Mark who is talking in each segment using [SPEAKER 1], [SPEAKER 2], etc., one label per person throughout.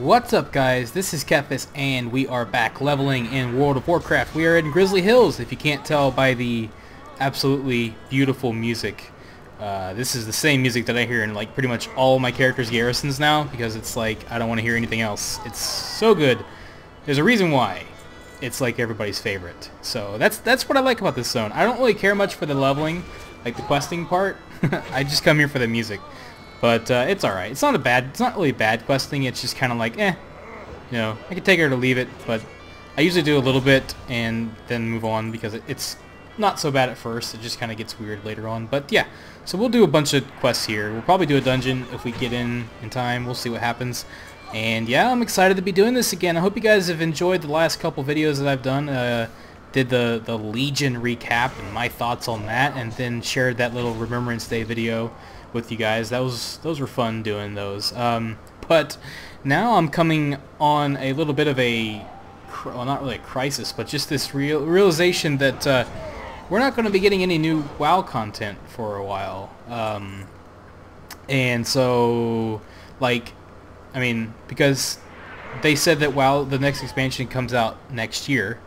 [SPEAKER 1] What's up, guys? This is Kephas and we are back leveling in World of Warcraft. We are in Grizzly Hills, if you can't tell by the absolutely beautiful music. This is the same music that I hear in like pretty much all my characters' garrisons now, because it's like I don't want to hear anything else. It's so good. There's a reason why it's like everybody's favorite. So that's what I like about this zone. I don't really care much for the leveling, like the questing part. I just come here for the music. But it's alright. It's not really bad questing. It's just kind of like, you know, I can take it or leave it. But I usually do a little bit and then move on because it's not so bad at first. It just kind of gets weird later on. But yeah, so we'll do a bunch of quests here. We'll probably do a dungeon if we get in time. We'll see what happens. And yeah, I'm excited to be doing this again. I hope you guys have enjoyed the last couple videos that I've done. Did the Legion recap and my thoughts on that, and then shared that little Remembrance Day video with you guys. Those were fun doing those. But now I'm coming on a little bit of a, well, not really a crisis, but just this realization that we're not going to be getting any new WoW content for a while. And so, like, I mean, because they said that WoW, the next expansion comes out next year,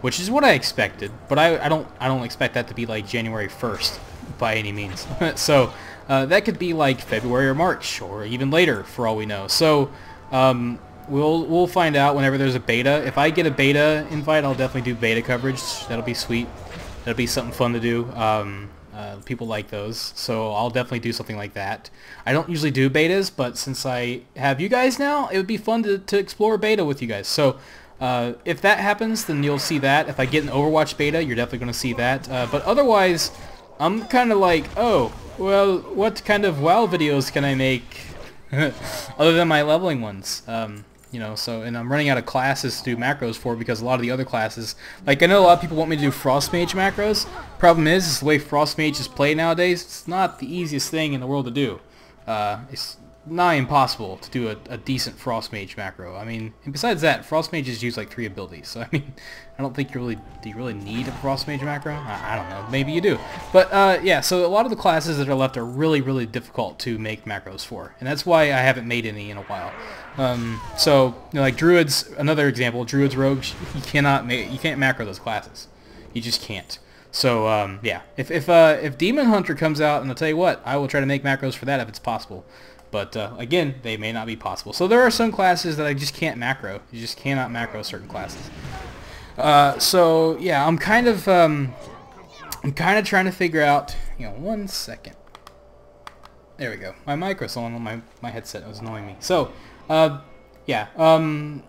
[SPEAKER 1] which is what I expected, but I don't expect that to be like January 1st by any means. So that could be like February or March or even later for all we know. So we'll find out whenever there's a beta. If I get a beta invite, I'll definitely do beta coverage. That'll be sweet. That'll be something fun to do. People like those, so I'll definitely do something like that. I don't usually do betas, but since I have you guys now, it would be fun to explore beta with you guys. So if that happens, then you'll see that. If I get an Overwatch beta, you're definitely going to see that. But otherwise, I'm kind of like, oh, well, what kind of WoW videos can I make other than my leveling ones? You know, so, and I'm running out of classes to do macros for because a lot of the other classes, like I know a lot of people want me to do Frost Mage macros. Problem is the way Frost Mage is played nowadays, it's not the easiest thing in the world to do. It's nigh impossible to do a decent Frost Mage macro. I mean, and besides that, Frost Mages use like 3 abilities, so I mean, I don't think do you really need a Frost Mage macro? I don't know, maybe you do. But yeah, so a lot of the classes that are left are really difficult to make macros for, and that's why I haven't made any in a while. So, you know, like Druids, another example, Druids, Rogues, you can't macro those classes. You just can't. So, yeah, if Demon Hunter comes out, and I'll tell you what, I will try to make macros for that if it's possible. But, again, they may not be possible. So there are some classes that I just can't macro. You just cannot macro certain classes. So, yeah, I'm kind of trying to figure out, you know, one second. There we go. My micro's on my headset. It was annoying me. So, yeah, I'm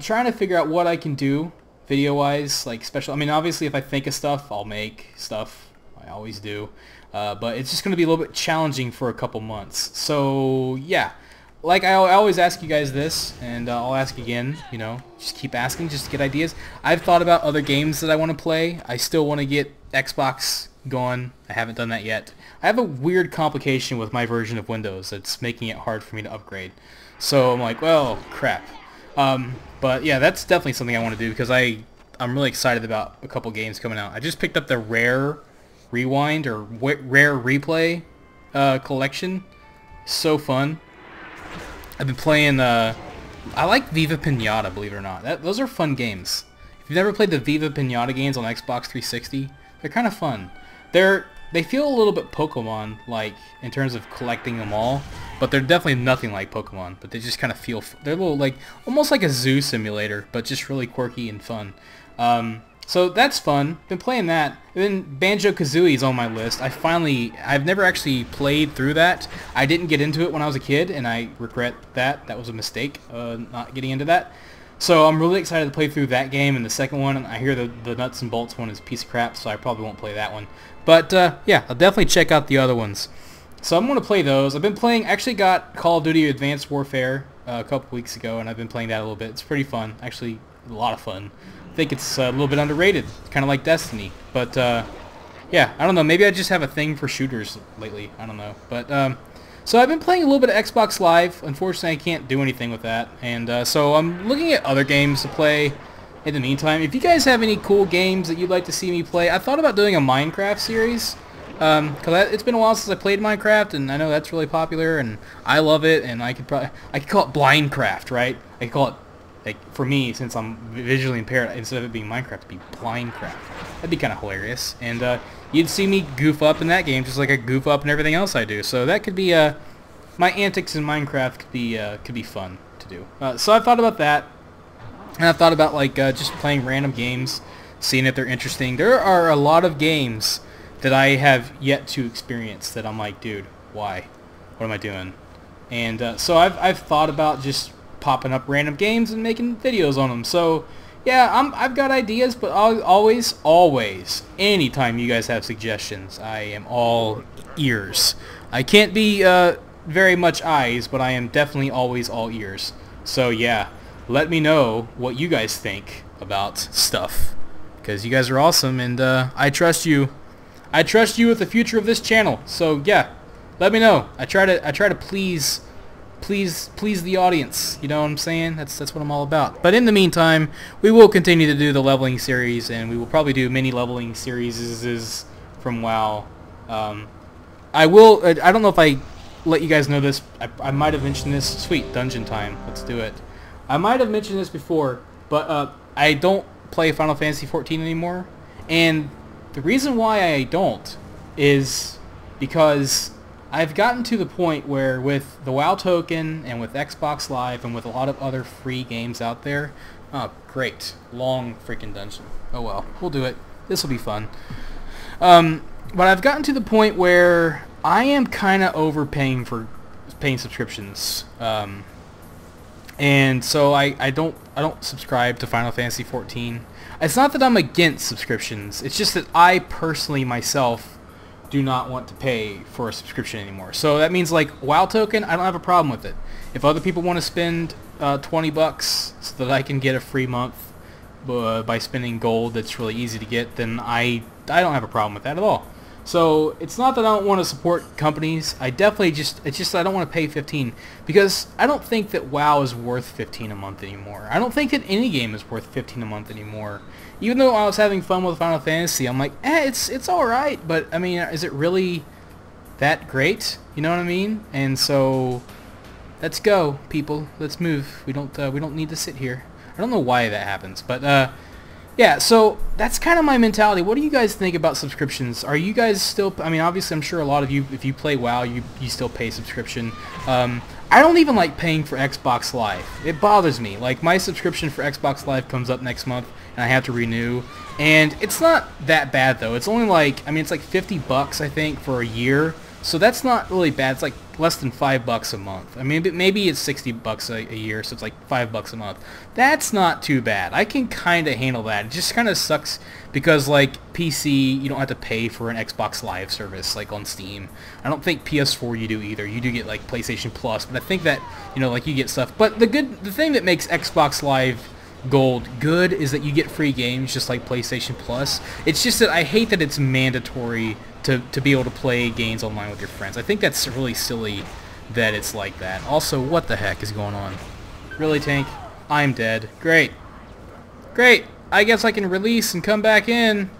[SPEAKER 1] trying to figure out what I can do video-wise, like special. I mean, obviously, if I think of stuff, I'll make stuff. I always do. But it's just going to be a little bit challenging for a couple months. So, yeah. Like I always ask you guys this, and I'll ask again, you know, just keep asking just to get ideas. I've thought about other games that I want to play. I still want to get Xbox going. I haven't done that yet. I have a weird complication with my version of Windows that's making it hard for me to upgrade. So I'm like, well, crap. But yeah, that's definitely something I want to do because I'm really excited about a couple games coming out. I just picked up the Rare Rewind or Rare Replay collection. So fun. I've been playing, I like Viva Pinata, believe it or not. Those are fun games. If you've never played the Viva Pinata games on Xbox 360, they're kind of fun. They feel a little bit Pokemon-like in terms of collecting them all, but they're definitely nothing like Pokemon, but they just kind of feel, they're a little like, almost like a zoo simulator, but just really quirky and fun. So that's fun. Been playing that. And then Banjo-Kazooie is on my list. I've never actually played through that. I didn't get into it when I was a kid, and I regret that. That was a mistake, not getting into that. So I'm really excited to play through that game, and the second one, I hear the Nuts and Bolts one is a piece of crap, so I probably won't play that one. But yeah, I'll definitely check out the other ones. So I'm going to play those. I've been playing, actually got Call of Duty Advanced Warfare a couple weeks ago, and I've been playing that a little bit. It's pretty fun. Actually, a lot of fun. I think it's a little bit underrated, kind of like Destiny. But yeah, I don't know. Maybe I just have a thing for shooters lately. I don't know. But so I've been playing a little bit of Xbox Live. Unfortunately, I can't do anything with that. And so I'm looking at other games to play in the meantime. If you guys have any cool games that you'd like to see me play, I thought about doing a Minecraft series. Cause it's been a while since I played Minecraft, and I know that's really popular, and I love it, and I could call it Blindcraft, right? I could call it, like, for me, since I'm visually impaired, instead of it being Minecraft, it'd be Blindcraft. That'd be kind of hilarious, and you'd see me goof up in that game just like I goof up in everything else I do. So that could be my antics in Minecraft could be fun to do. So I thought about that, and I thought about like just playing random games, seeing if they're interesting. There are a lot of games that I have yet to experience that I'm like, dude, why? What am I doing? And so I've thought about just popping up random games and making videos on them. So yeah, I've got ideas, but always, anytime you guys have suggestions, I am all ears. I can't be very much eyes, but I am definitely always all ears. So yeah, let me know what you guys think about stuff, because you guys are awesome, and I trust you. I trust you with the future of this channel. So yeah, let me know. I try to please the audience. You know what I'm saying? That's what I'm all about. But in the meantime, we will continue to do the leveling series, and we will probably do mini leveling series from WoW. I don't know if I let you guys know this. I might have mentioned this. Sweet, dungeon time. Let's do it. I might have mentioned this before, but I don't play Final Fantasy 14 anymore, and the reason why I don't is because I've gotten to the point where with the WoW token and with Xbox Live and with a lot of other free games out there, oh great, long freaking dungeon. Oh well, we'll do it. This will be fun. But I've gotten to the point where I am kind of overpaying for paying subscriptions. And so I don't subscribe to Final Fantasy 14. It's not that I'm against subscriptions. It's just that I personally myself do not want to pay for a subscription anymore. So that means like WoW token, I don't have a problem with it. If other people want to spend $20 so that I can get a free month by spending gold that's really easy to get, then I don't have a problem with that at all. So it's not that I don't want to support companies. I definitely it's just I don't want to pay 15, because I don't think that WoW is worth 15 a month anymore. I don't think that any game is worth 15 a month anymore. Even though I was having fun with Final Fantasy, I'm like, it's all right, but I mean, is it really that great? You know what I mean? And so let's go, people. Let's move. We don't need to sit here. I don't know why that happens, but yeah, so that's kind of my mentality. What do you guys think about subscriptions? Are you guys still... I mean, obviously, I'm sure a lot of you, if you play WoW, you still pay subscription. I don't even like paying for Xbox Live. It bothers me. Like, my subscription for Xbox Live comes up next month, and I have to renew. And it's not that bad, though. It's only like... I mean, it's like $50, I think, for a year. So that's not really bad. It's like less than $5 a month. I mean, maybe it's $60 a year, so it's like $5 a month. That's not too bad. I can kind of handle that. It just kind of sucks because, like, PC, you don't have to pay for an Xbox Live service, like, on Steam. I don't think PS4 you do either. You do get, like, PlayStation Plus, but I think that, you know, like, you get stuff. But the thing that makes Xbox Live Gold good is that you get free games just like PlayStation Plus. It's just that I hate that it's mandatory to be able to play games online with your friends. I think that's really silly that it's like that. Also, what the heck is going on? Really, Tank? I'm dead. Great. Great. I guess I can release and come back in.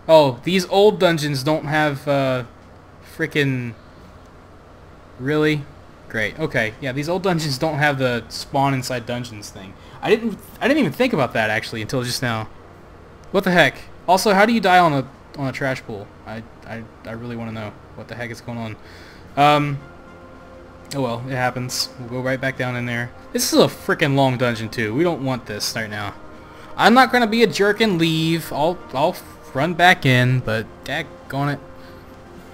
[SPEAKER 1] Oh, these old dungeons don't have frickin'... Really? Great. Okay. Yeah, these old dungeons don't have the spawn inside dungeons thing. I didn't even think about that actually until just now. What the heck? Also, how do you die on a trash pool? I really want to know what the heck is going on. Oh well, it happens. We'll go right back down in there. This is a freaking long dungeon too. We don't want this right now. I'm not gonna be a jerk and leave. I'll run back in, but daggone it.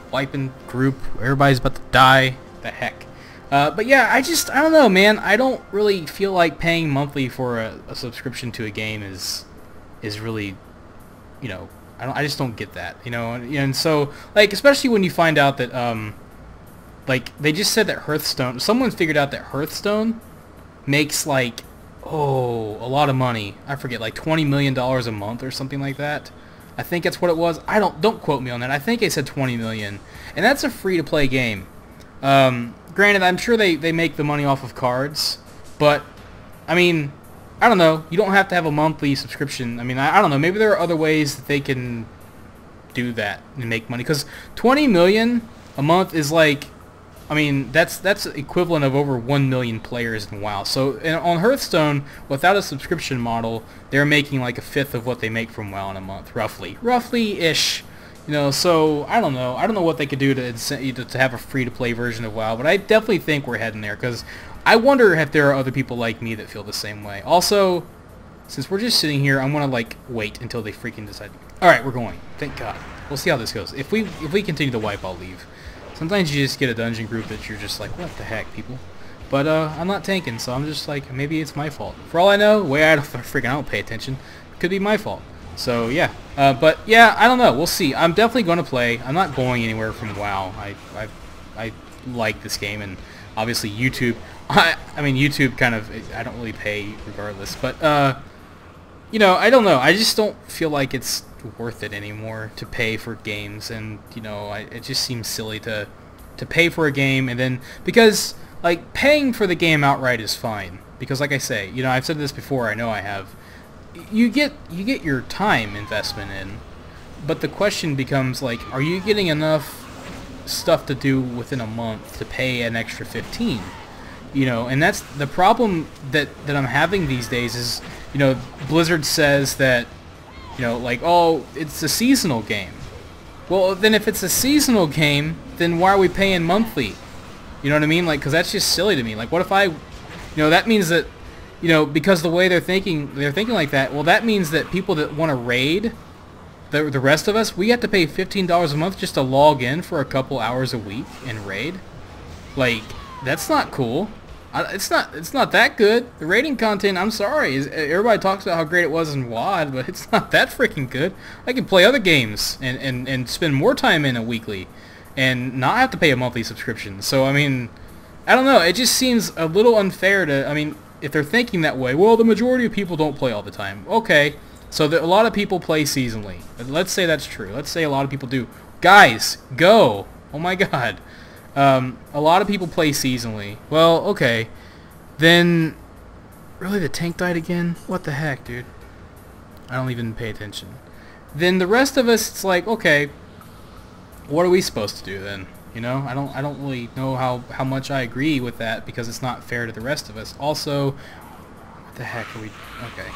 [SPEAKER 1] Wiping group. Everybody's about to die. The heck. But yeah, I don't know, man. I don't really feel like paying monthly for a subscription to a game is really, you know, I just don't get that, you know. And so, like, especially when you find out that, like, they just said that Hearthstone, someone figured out that Hearthstone makes, like, oh, a lot of money. I forget, like $20 million a month or something like that. I think that's what it was. Don't quote me on that. I think it said 20 million. And that's a free-to-play game. Granted, I'm sure they make the money off of cards, but, I mean, I don't know. You don't have to have a monthly subscription. I mean, I don't know. Maybe there are other ways that they can do that and make money, because 20 million a month is like, I mean, that's equivalent of over 1 million players in WoW. So on Hearthstone, without a subscription model, they're making like a fifth of what they make from WoW in a month, roughly-ish. You know, so I don't know what they could do to incent you to have a free-to-play version of WoW, but I definitely think we're heading there, because I wonder if there are other people like me that feel the same way. Also, since we're just sitting here, I'm gonna like wait until they freaking decide. All right, we're going. Thank God. We'll see how this goes. If we continue to wipe, I'll leave. Sometimes you just get a dungeon group that you're just like, what the heck, people? But I'm not tanking, so I'm just like, maybe it's my fault. For all I know, I don't pay attention. It could be my fault. So yeah, but yeah, I don't know. We'll see. I'm definitely going to play. I'm not going anywhere from WoW. I like this game, and obviously YouTube. I mean, YouTube kind of, I don't really pay regardless. But you know, I don't know. I just don't feel like it's worth it anymore to pay for games, and you know, it just seems silly to pay for a game, and then, because like paying for the game outright is fine, because like I say, you know, I've said this before, I know I have, you get your time investment in, but the question becomes like, are you getting enough stuff to do within a month to pay an extra 15? You know, and that's the problem that I'm having these days is, you know, Blizzard says that, you know, like, oh, it's a seasonal game. Well, then if it's a seasonal game, then why are we paying monthly? You know what I mean? Like, because that's just silly to me. Like, what if you know, that means that, you know, because the way they're thinking like that, well, that means that people that want to raid, the rest of us, we have to pay $15 a month just to log in for a couple hours a week and raid? Like, that's not cool. It's not that good. The raiding content, I'm sorry, everybody talks about how great it was in WoD, but it's not that freaking good. I can play other games and spend more time in a weekly and not have to pay a monthly subscription. So, I mean, I don't know. It just seems a little unfair to, I mean, if they're thinking that way, well, the majority of people don't play all the time. Okay, so a lot of people play seasonally. Let's say that's true. Let's say a lot of people do. Guys, go! Oh my God. A lot of people play seasonally. Well, okay. Then, really, the tank died again? What the heck, dude? I don't even pay attention. Then the rest of us, it's like, okay, what are we supposed to do then? You know, I don't really know how much I agree with that, because it's not fair to the rest of us. Also, what the heck are we? Okay,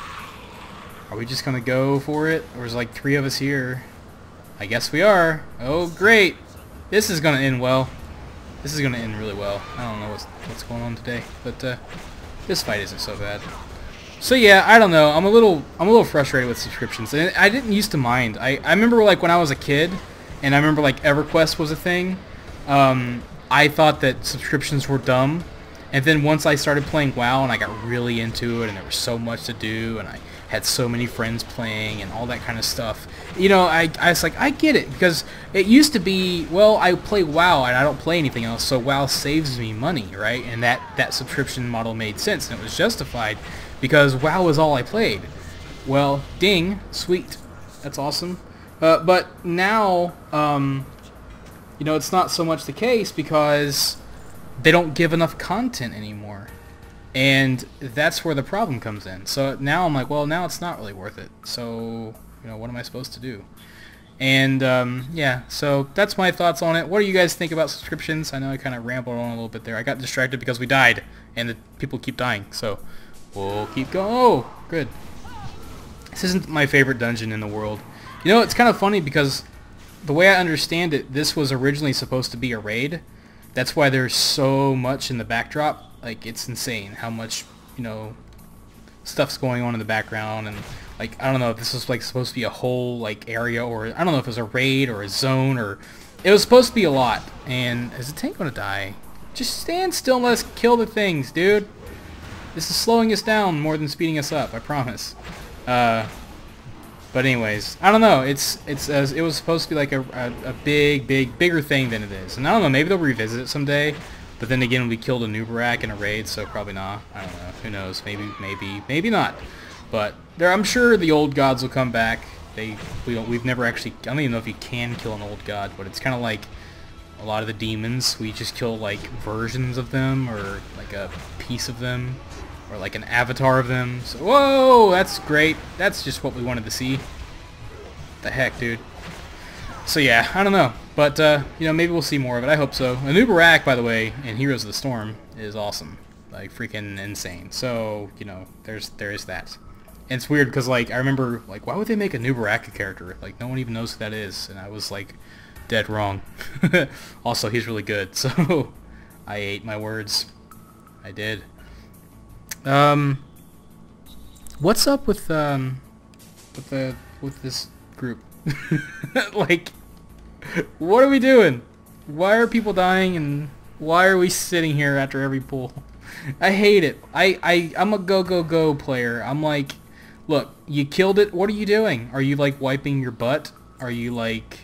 [SPEAKER 1] are we just gonna go for it? Or is like 3 of us here? I guess we are. Oh, great! This is gonna end well. This is gonna end really well. I don't know what's going on today, but this fight isn't so bad. So yeah, I don't know. I'm a little frustrated with subscriptions, and I didn't used to mind. I remember like when I was a kid, and I remember like EverQuest was a thing. I thought that subscriptions were dumb, and then once I started playing WoW and I got really into it, and there was so much to do, and I had so many friends playing and all that kind of stuff, you know, I was like, I get it, because it used to be, well, I play WoW and I don't play anything else, so WoW saves me money, right? And that subscription model made sense, and it was justified, because WoW was all I played. Well, ding, sweet, that's awesome. But now, you know, it's not so much the case, because they don't give enough content anymore. And that's where the problem comes in. So now I'm like, well, now it's not really worth it. So, you know, what am I supposed to do? And, yeah, so that's my thoughts on it. What do you guys think about subscriptions? I know I kind of rambled on a little bit there. I got distracted because we died, and the people keep dying. So we'll keep going. Oh, good. This isn't my favorite dungeon in the world. You know, it's kind of funny, because the way I understand it, this was originally supposed to be a raid. That's why there's so much in the backdrop. Like, it's insane how much, you know, stuff's going on in the background, and like, I don't know if this was like supposed to be a whole like area, or I don't know if it was a raid or a zone, or it was supposed to be a lot. And is the tank gonna die? Just stand still and let us kill the things, dude. This is slowing us down more than speeding us up, I promise. But anyways, I don't know. It was supposed to be like a bigger thing than it is, and I don't know. Maybe they'll revisit it someday. But then again, we killed a Nubarak in a raid, so probably not. I don't know. Who knows? Maybe not. But I'm sure the old gods will come back. We've never actually. I don't even know if you can kill an old god, but it's kind of like a lot of the demons. We just kill like versions of them, or like a piece of them, or like an avatar of them. So, whoa, that's great. That's just what we wanted to see. What the heck, dude. So yeah, I don't know. But, you know, maybe we'll see more of it. I hope so. A new Barak, by the way, in Heroes of the Storm is awesome. Like, freaking insane. So, you know, there is that. And it's weird because, like, I remember, like, why would they make a new Baraka character? Like, no one even knows who that is. And I was, like, dead wrong. Also, he's really good. So, I ate my words. I did. What's up with this group? Like, what are we doing? Why are people dying and why are we sitting here after every pull? I hate it. I'm a go player. I'm like, look, you killed it. What are you doing? Are you like wiping your butt? Are you like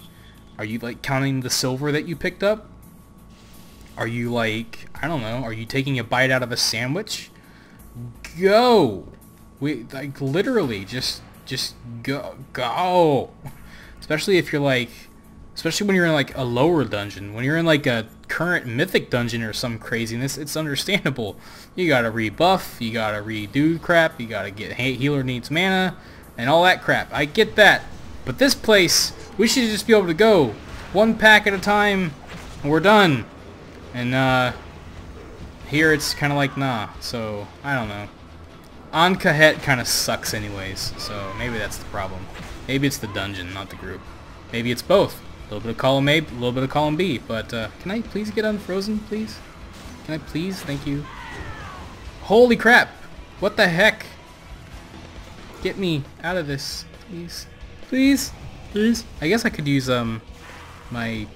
[SPEAKER 1] counting the silver that you picked up? Are you like, I don't know, are you taking a bite out of a sandwich? Go. We like literally just go. Especially if you're like, especially when you're in like a lower dungeon. When you're in like a current mythic dungeon or some craziness, it's understandable. You gotta rebuff, you gotta redo crap, you gotta get healer needs mana, and all that crap. I get that. But this place, we should just be able to go one pack at a time, and we're done. And here it's kind of like nah. So I don't know. On Kahet kind of sucks anyways, so maybe that's the problem. Maybe it's the dungeon, not the group. Maybe it's both. A little bit of column A, a little bit of column B. But can I please get unfrozen, please? Can I please? Thank you. Holy crap! What the heck? Get me out of this, please. Please? Please? I guess I could use my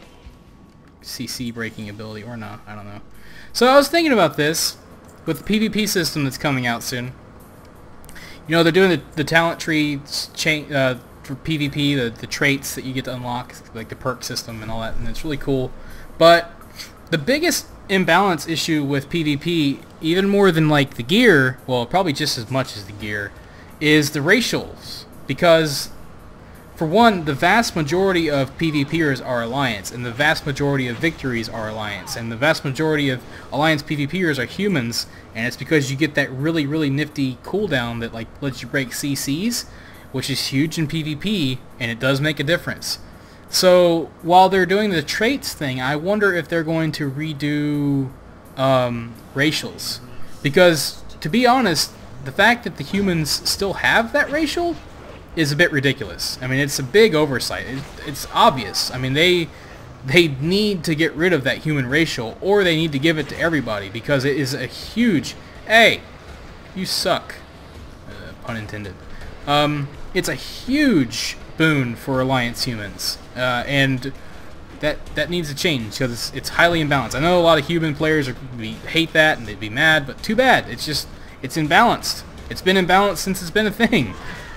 [SPEAKER 1] CC breaking ability, or not. I don't know. So I was thinking about this with the PvP system that's coming out soon. You know, they're doing the talent tree chain for PvP, the traits that you get to unlock, like the perk system and all that, and it's really cool. But the biggest imbalance issue with PvP, even more than like the gear, well, probably just as much as the gear, is the racials. Because, for one, the vast majority of PvPers are Alliance, and the vast majority of victories are Alliance, and the vast majority of Alliance PvPers are humans, and it's because you get that really, really nifty cooldown that like lets you break CCs, which is huge in PvP, and it does make a difference. So while they're doing the traits thing, I wonder if they're going to redo racials. Because, to be honest, the fact that the humans still have that racial is a bit ridiculous. I mean, it's a big oversight. It's obvious. I mean, they need to get rid of that human racial, or they need to give it to everybody, because it is a huge... Hey! You suck. Pun intended. It's a huge boon for Alliance humans, and that needs to change, because it's highly imbalanced. I know a lot of human players hate that, and they'd be mad, but too bad. It's imbalanced. It's been imbalanced since it's been a thing.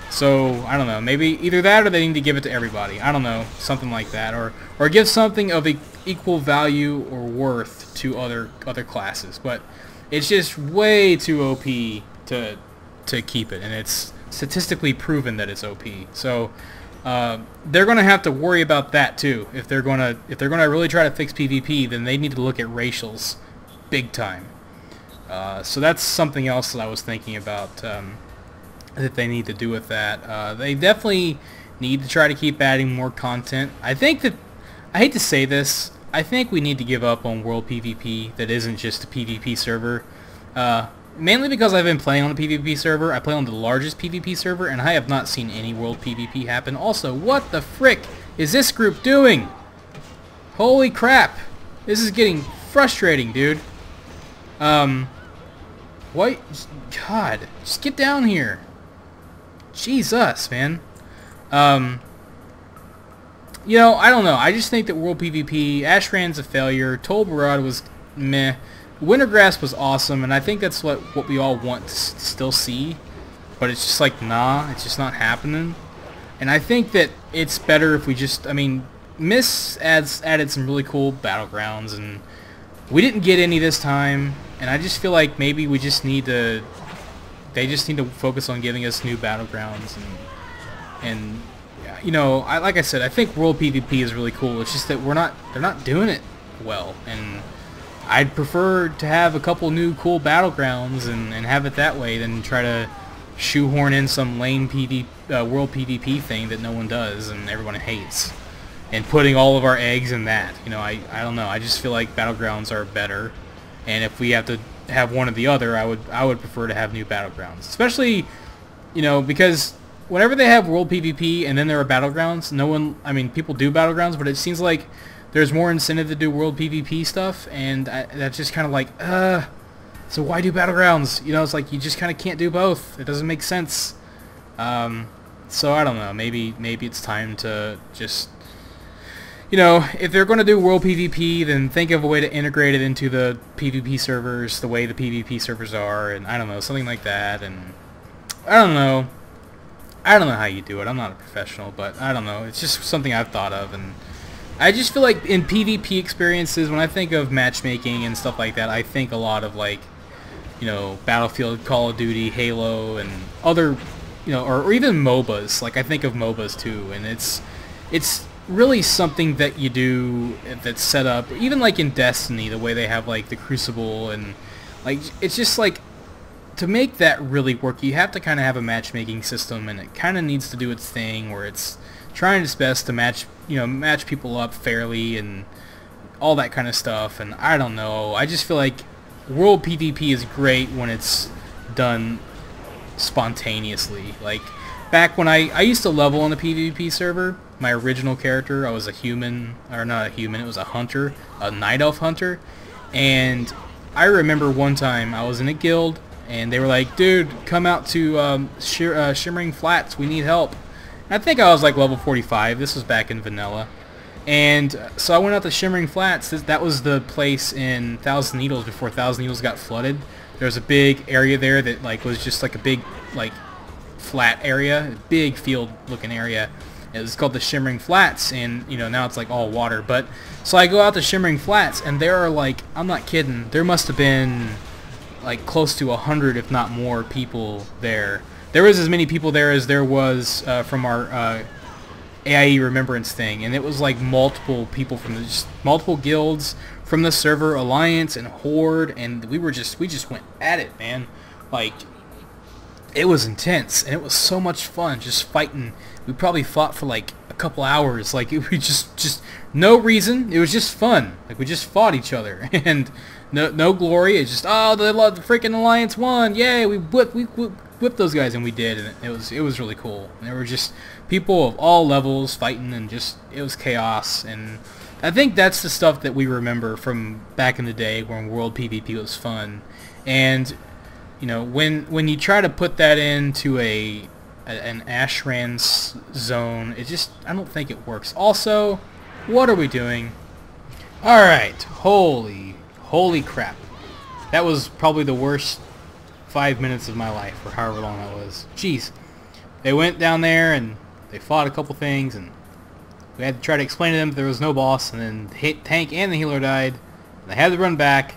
[SPEAKER 1] So, I don't know, maybe either that or they need to give it to everybody. I don't know, something like that. Or give something of equal value or worth to other classes. But it's just way too OP to keep it, and it's statistically proven that it's OP. So, they're going to have to worry about that too. If they're going to really try to fix PvP, then they need to look at racials big time. So that's something else that I was thinking about, that they need to do with that. They definitely need to try to keep adding more content. I think that, I hate to say this, I think we need to give up on World PvP that isn't just a PvP server. Mainly because I've been playing on a PvP server. I play on the largest PvP server, and I have not seen any World PvP happen. Also, what the frick is this group doing? Holy crap! This is getting frustrating, dude. What? God, just get down here. Jesus, man. You know, I don't know. I just think that World PvP, Ashran's a failure. Tol Barad was meh. Wintergrass was awesome, and I think that's what we all want to still see. But it's just like, nah, it's just not happening. And I think that it's better if we just, I mean, Miss added some really cool battlegrounds, and we didn't get any this time. And I just feel like maybe we just need to, they just need to focus on giving us new battlegrounds, and you know, like I said, I think World PvP is really cool. It's just that they're not doing it well, and I'd prefer to have a couple new cool battlegrounds and have it that way than try to shoehorn in some lame World PvP thing that no one does and everyone hates. and putting all of our eggs in that. You know, I don't know. I just feel like Battlegrounds are better, and if we have to have one or the other, I would prefer to have new Battlegrounds, especially, you know, because whenever they have World PvP and then there are Battlegrounds, people do Battlegrounds, but it seems like there's more incentive to do World PvP stuff, and that's just kind of like, so why do Battlegrounds? You know, it's like you just kind of can't do both. It doesn't make sense. So I don't know. Maybe it's time to just, you know, if they're going to do World PvP, then think of a way to integrate it into the PvP servers the way the PvP servers are, and I don't know, something like that. And I don't know how you do it. I'm not a professional, but I don't know. It's just something I've thought of, and I just feel like in PvP experiences, when I think of matchmaking and stuff like that, I think a lot of, like, you know, Battlefield, Call of Duty, Halo, and other, you know, or even MOBAs. Like, I think of MOBAs too, and it's really something that you do that's set up, even like in Destiny, the way they have like the Crucible, and like it's just like, to make that really work, you have to kind of have a matchmaking system, and it kind of needs to do its thing where it's trying its best to match people up fairly and all that kind of stuff. And I don't know, I just feel like World PvP is great when it's done spontaneously. Like, back when I used to level on the PvP server, my original character, I was a human, or not a human, it was a hunter, a night elf hunter, and I remember one time I was in a guild, and they were like, dude, come out to Shimmering Flats, we need help. And I think I was like level 45, this was back in vanilla, and so I went out to Shimmering Flats. That was the place in Thousand Needles before Thousand Needles got flooded. There was a big area there that like was just like a big like flat area, a big field looking area. It was called the Shimmering Flats, and you know, now it's like all water. But so I go out to Shimmering Flats, and there are like, I'm not kidding, there must have been like close to 100, if not more, people there. There was as many people there as there was from our AIE Remembrance thing, and it was like multiple people from just multiple guilds from the server, Alliance and Horde, and we just went at it, man. Like, it was intense, and it was so much fun just fighting. We probably fought for like a couple hours. Like, we just no reason. It was just fun. Like, we just fought each other, and no glory. It's just, oh, the freaking Alliance won! Yay! We whipped those guys, and we did, and it was really cool. And there were just people of all levels fighting, and just, it was chaos. And I think that's the stuff that we remember from back in the day when World PvP was fun. And you know, when you try to put that into an Ashran zone, it just, I don't think it works. Also, what are we doing? All right, holy crap, that was probably the worst 5 minutes of my life, or however long that was. Jeez, they went down there and they fought a couple things, and we had to try to explain to them that there was no boss, and then the tank and the healer died, and they had to run back,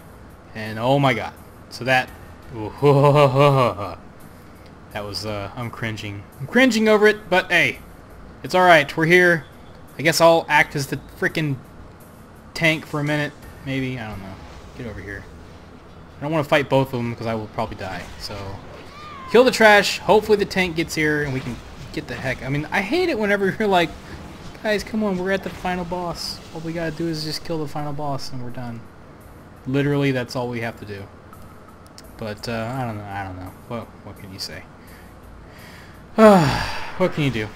[SPEAKER 1] and oh my god. So that was, I'm cringing. I'm cringing over it, but hey, it's alright, we're here. I guess I'll act as the frickin' tank for a minute, maybe, I don't know. Get over here. I don't want to fight both of them because I will probably die, so kill the trash, hopefully the tank gets here and we can get the heck. I mean, I hate it whenever you're like, guys, come on, we're at the final boss. All we gotta do is just kill the final boss and we're done. Literally, that's all we have to do. But I don't know. What can you say? What can you do?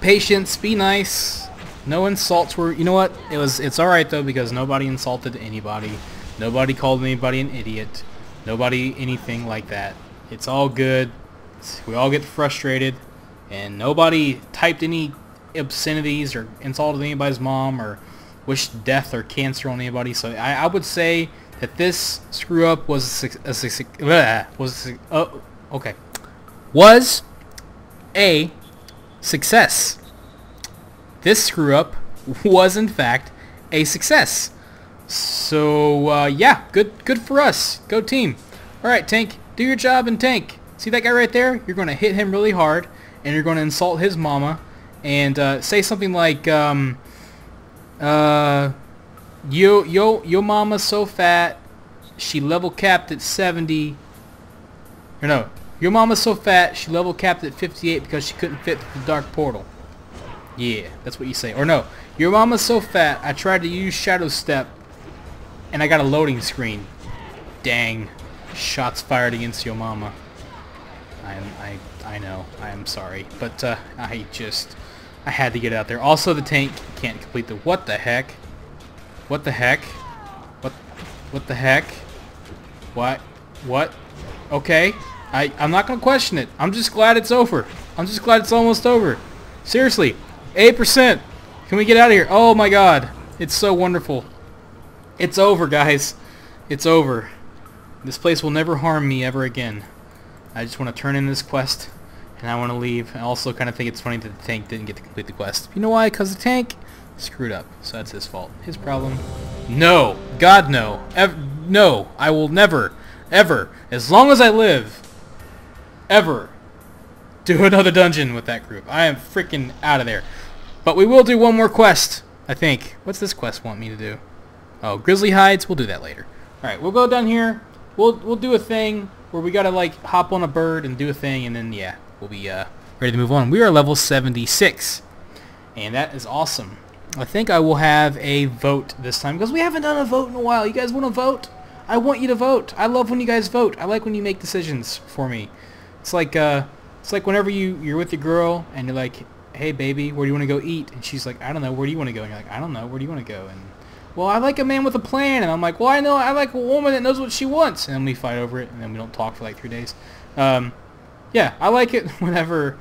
[SPEAKER 1] Patience, be nice. No insults were. You know what? It's all right though, because nobody insulted anybody. Nobody called anybody an idiot. Nobody anything like that. It's all good. We all get frustrated, and nobody typed any obscenities or insulted anybody's mom or wished death or cancer on anybody. So I would say that this screw up was a success. This screw up was in fact a success. So yeah, good for us. Go team. All right, tank, do your job and tank. See that guy right there? You're going to hit him really hard, and you're going to insult his mama, and say something like, Yo mama's so fat, she level capped at 70. Or no, your mama's so fat, she level capped at 58 because she couldn't fit through the dark portal. Yeah, that's what you say. Or no, Your mama's so fat, I tried to use Shadow Step, and I got a loading screen. Dang. Shots fired against your mama. I know. I am sorry. But, I had to get out there. Also, the tank can't complete the... What the heck? What the heck? What the heck? What? What? Okay. I'm not gonna question it. I'm just glad it's over. I'm just glad it's almost over. Seriously. 8%. Can we get out of here? Oh my god. It's so wonderful. It's over, guys. It's over. This place will never harm me ever again. I just want to turn in this quest, and I want to leave. I also kind of think it's funny that the tank didn't get to complete the quest. You know why? Because the tank screwed up. So that's his fault. His problem. No. God, no. No. I will never, ever, as long as I live, ever do another dungeon with that group. I am freaking out of there. But we will do one more quest, I think. What's this quest want me to do? Oh, Grizzly Hides. We'll do that later. Alright, we'll go down here. We'll do a thing where we gotta like hop on a bird and do a thing, and then yeah, we'll be ready to move on. We are level 76, and that is awesome. I think I will have a vote this time because we haven't done a vote in a while. You guys want to vote? I want you to vote. I love when you guys vote. I like when you make decisions for me. It's like whenever you're with your girl and you're like, hey baby, where do you want to go eat? And she's like, I don't know, where do you want to go? And you're like, I don't know, where do you want to go? And well, I like a man with a plan. And I'm like, well, I know I like a woman that knows what she wants. And then we fight over it, and then we don't talk for like 3 days. Yeah, I like it whenever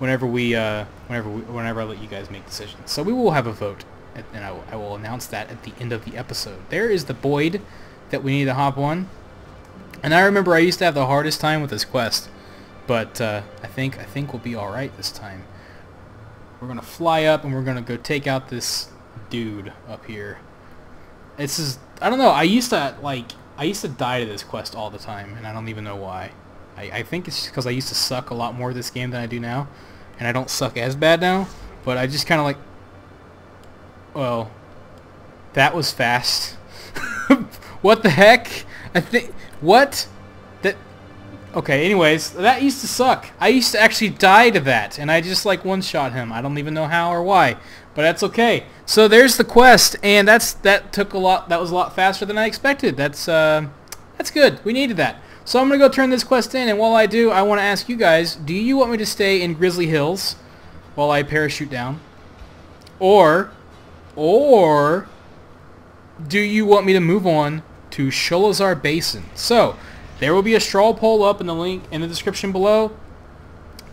[SPEAKER 1] I let you guys make decisions. So we will have a vote, and I will announce that at the end of the episode. There is the Boyd that we need to hop on. And I remember I used to have the hardest time with this quest, but I think we'll be all right this time. We're gonna fly up, and we're gonna go take out this dude up here. It's just, I don't know. I used to die to this quest all the time, and I don't even know why. I think it's just because I used to suck a lot more this game than I do now, and I don't suck as bad now. But I just kind of like, well, that was fast. What the heck? What? That. Okay. Anyways, that used to suck. I used to actually die to that, and I just like one-shot him. I don't even know how or why. But that's okay. So there's the quest, and that took a lot. That was a lot faster than I expected. That's good. We needed that. So I'm gonna go turn this quest in, and while I do, I want to ask you guys: do you want me to stay in Grizzly Hills while I parachute down, or do you want me to move on to Sholazar Basin? So there will be a straw poll up in the link in the description below.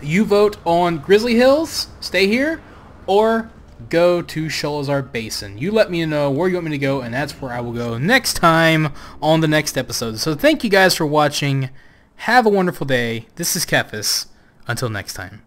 [SPEAKER 1] You vote on Grizzly Hills, stay here, or go to Sholazar Basin. You let me know where you want me to go, and that's where I will go next time on the next episode. So thank you guys for watching. Have a wonderful day. This is Kephas. Until next time.